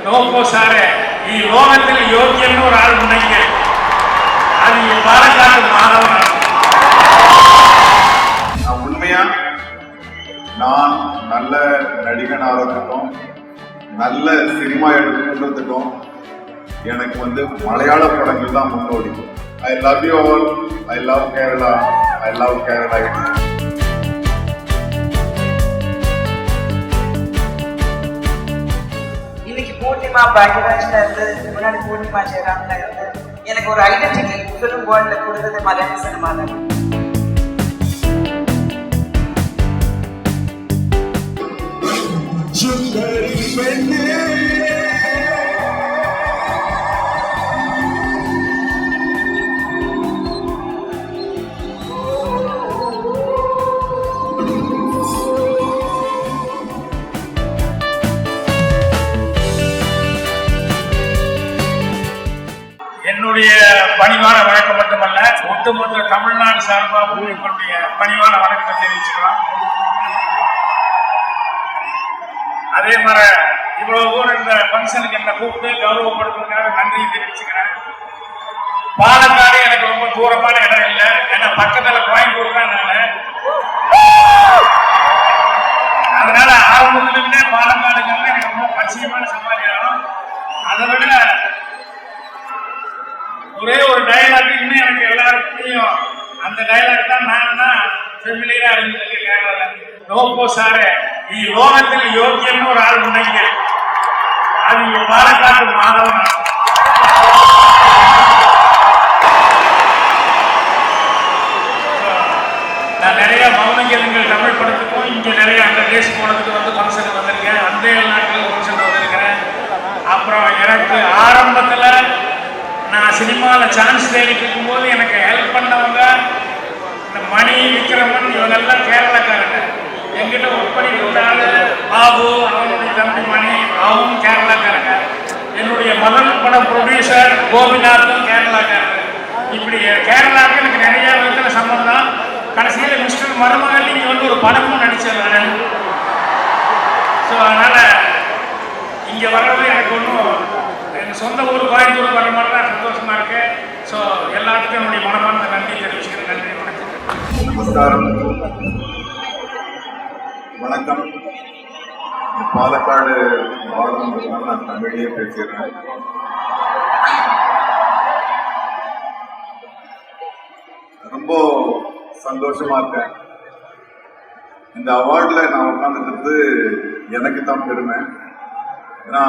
നോക്കോസാറെ ഈ ലോകത്തിൽ യോഗ്യன்னு ஒரு ஆள் உണ്ടെങ്കിൽ அது பாலக்காடு மாதவன். உண்மையா நான் நல்ல நடிகனாக இருக்கட்டும், நல்ல சினிமா எடுக்கிறதுக்கும் எனக்கு மலையாள படங்கள் தான் முன்னோடி. I love you all. I love Kerala. I love Kerala. இன்னைக்கு பூர்ணிமா பாக்யராஜ்ல இருந்து முன்னாடி பூர்ணிமா ஜெயராம்ல இருந்து எனக்கு ஒரு ஐடென்டிட்டி ஃபிலிம் வேர்ல்ட்ல கொடுத்தது மலையாள சினிமா தான். என்னுடைய பணிவான வணக்கம் மட்டுமல்ல, ஒட்டுமொத்த தமிழ்நாடு சார்பாகவும் எங்களுடைய பணிவான வணக்கத்தை தெரிவிச்சுக்கலாம். அதே மாதிரி இவ்வளவு தூரம் இந்த ஃபங்க்ஷனுக்கு என்ன கூப்பிட்டு கௌரவப்படுத்துறதுக்காக நன்றியை தெரிவிச்சுக்கிறேன். பாலக்காடு எனக்கு ரொம்ப தூரமான இடம் இல்லை, ஏன்னா பக்கத்துல கோயம்புத்தூர் தான் நான். அதனால ஆரம்பத்திலிருந்தே பாலக்காடுங்கிறது எனக்கு ரொம்ப பரிச்சயமான சமாளிக்கிறோம். அதை விட ஒரே ஒரு டயலாக் இன்னும் எனக்கு எல்லாருக்கும் அந்த டயலாக் தான் நான் ஃபெமிலியரா இருந்திருக்கேன். நோக்கோசாரே ಈ ಲೋಕದಲ್ಲಿ ಯೋಗ್ಯன்னு ஒரு ஆள் உണ്ടെങ്കിൽ அது பாலக்காடு மாதவன். நான் நிறைய மௌனங்கேதங்கள் தமிழ் படத்துக்கும் இங்கே நிறைய அந்த தேசம் போனதுக்கு ஃபங்க்ஷனுக்கு வந்திருக்கேன். அந்த நாட்கள் ஃபங்க்ஷனுக்கு வந்திருக்கிறேன். அப்புறம் எனக்கு ஆரம்பத்தில் நான் சினிமாவில் சான்ஸ் தேடிட்டு இருக்கும்போது எனக்கு ஹெல்ப் பண்ணவங்க இந்த மணி விக்ரமன் இவங்கெல்லாம் கேரளாக்காரங்க. எங்கிட்ட ஒர்க் பண்ணிட்டு இருந்தாரு பாபு, அவனுடைய தம்பி மணி, அவனும் கேரளாக்காரங்க. என்னுடைய முதல் படம் ப்ரொடியூசர் கோபிநாத்தும் கேரளாக்காரங்க. இப்படி கேரளாவுக்கு எனக்கு நிறைய விதத்தில் சம்பந்தம். கடைசியில் மிஸ்டர் மருமகன் இங்கே ஒரு படமும் நடிச்சிருந்தாரு. ஸோ அதனால் இங்கே வர்றது எனக்கு ஒன்றும் எங்கள் சொந்த ஊர் கோயம்புத்தூர் வர மாதிரி தான் சந்தோஷமாக இருக்கு. ஸோ எல்லாத்துக்கும் என்னுடைய மனமார்ந்த நன்றி தெரிவிச்சுக்கிறேன். நன்றி, வணக்கம். நமஸ்காரம், வணக்கம். பாலக்காடு வாழ்றதுனால நான் தமிழ்லேயே பேசிடுறேன். ரொம்ப சந்தோஷமா இருக்கேன். இந்த அவார்ட்ல நான் உட்காந்துக்கிறது எனக்கு தான் பெருமை. ஏன்னா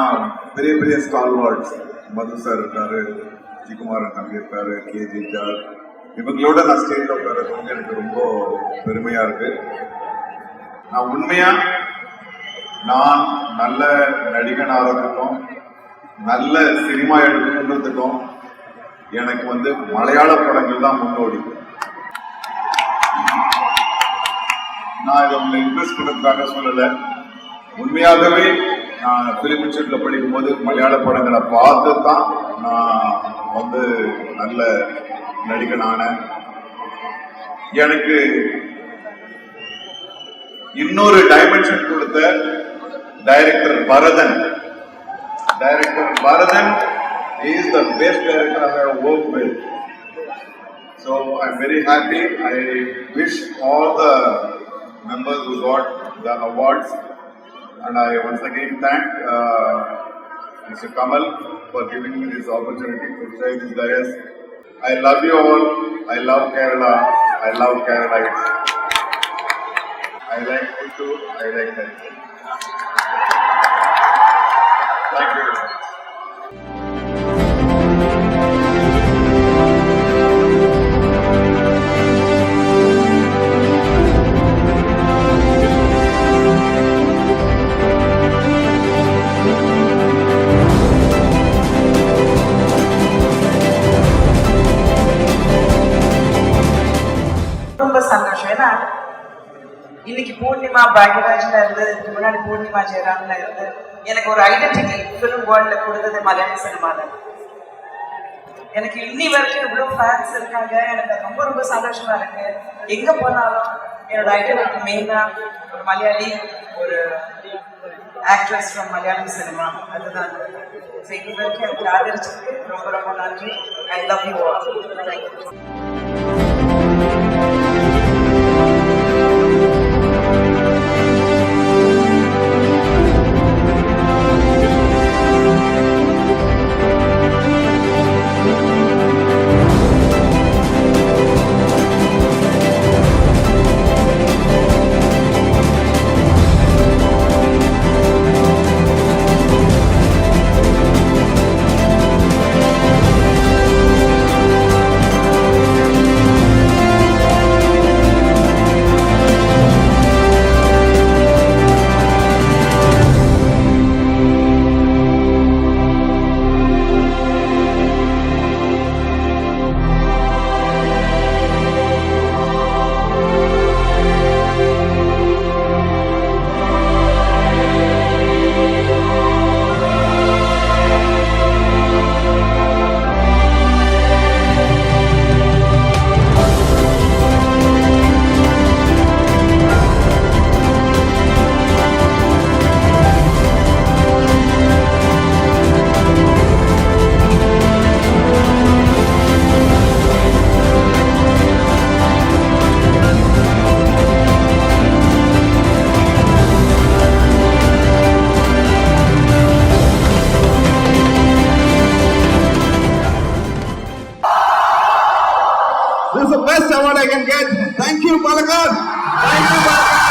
பெரிய பெரிய ஸ்டால்வார்ட்ஸ் மது சார் இருக்காரு, ஜிகுமாரன் தம்பி இருக்காரு, கேஜி சார், இவங்களோட நான் ஸ்டேஜில் உட்கார்றது எனக்கு ரொம்ப பெருமையா இருக்கு. நான் உண்மையா நான் நல்ல நடிகனாக இருக்கட்டும், நல்ல சினிமா எடுக்கிறதுக்கும் எனக்கு மலையாள படங்கள் தான் முன்னோடி. நான் இதை உங்களை இன்வெஸ்ட் பண்ணுறதுக்காக சொல்லலை. உண்மையாகவே நான் ஃபிலிம் இன்ஸ்டியூட்ல படிக்கும்போது மலையாள படங்களை பார்த்து தான் நான் நல்ல நடிகனான. எனக்கு இன்னொரு டைமென்ஷன் கொடுத்த director Bharathan. is the best director I have worked with. So I'm very happy. I wish all the members who got the awards, and I once again thank Mr. Kamal for giving me this opportunity to say this dais. I love you all. I love Kerala. I love Kerala. I like Puttur. I like Kerala. Thank you very much. ரொம்ப சந்தோஷம். ஏன்னா இன்னைக்கு பூர்ணிமா பாக்யராஜ்ல இருந்து முன்னாடி பூர்ணிமா ஜெயராம்ல இருந்து எனக்கு ஒரு identity film வேர்ல்ட்ல கொடுத்தது மலையாள சினிமா தான். எனக்கு இன்னி வரைக்கும் இவ்வளவு ஃபேன்ஸ் இருக்காங்க. எனக்கு ரொம்ப ரொம்ப சந்தோஷமா இருக்கு. எங்க போனாலும் என்னோட ஐடென்டிட்டி மெயினா ஒரு மலையாளி, ஒரு actress from Malayalam cinema. அதுதான் ஸோ இது வரைக்கும் எனக்கு ஆதரிச்சதுக்கு ரொம்ப ரொம்ப நன்றி. I love you all. Thank you. This is the best award I can get. Thank you, Palakkad. Thank you, Palakkad.